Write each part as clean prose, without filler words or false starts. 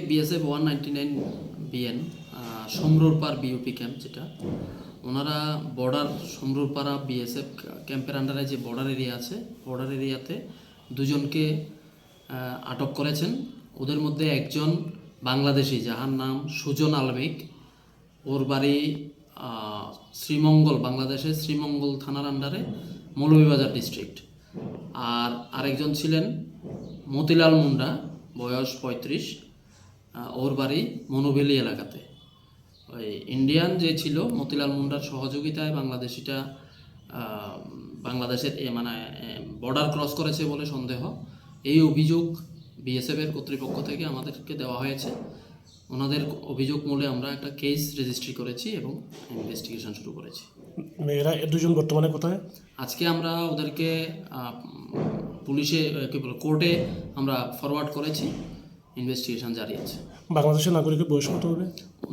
BSF 199 BN সমরুরপাড় BUP camp, যেটা ওনারা border সমরুরপাড়া BSF ক্যাম্পের আন্ডারে যে বর্ডার এরিয়া আছে, বর্ডার এরিয়াতে দুজনকে আটক করেছেন। ওদের মধ্যে একজন বাংলাদেশি, যাহার নাম সুজন আলমিক, ওর বাড়ি শ্রীমঙ্গল, বাংলাদেশের শ্রীমঙ্গল থানার আন্ডারে মৌলভীবাজার ডিস্ট্রিক্ট। আর আরেকজন ছিলেন মতিলাল মুন্ডা, বয়স 35, ওর বাড়ি মনোভেলি এলাকাতে। ওই ইন্ডিয়ান যে ছিল মতিলাল মুন্ডার সহযোগিতায় বাংলাদেশিটা বাংলাদেশের বর্ডার ক্রস করেছে বলে সন্দেহ। এই অভিযোগ বিএসএফের কর্তৃপক্ষ থেকে আমাদেরকে দেওয়া হয়েছে। ওনাদের অভিযোগ মূলে আমরা একটা কেস রেজিস্ট্রি করেছি এবং ইনভেস্টিগেশন শুরু করেছি। এরা দুজন বর্তমানে কোথায়? আজকে আমরা ওদেরকে পুলিশে কোর্টে আমরা ফরওয়ার্ড করেছি, ইনভেস্টিগেশন জারি আছে। বাংলাদেশের নাগরিকের বয়স কত হবে?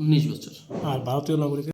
19 বছর। আর ভারতীয় নাগরিকের?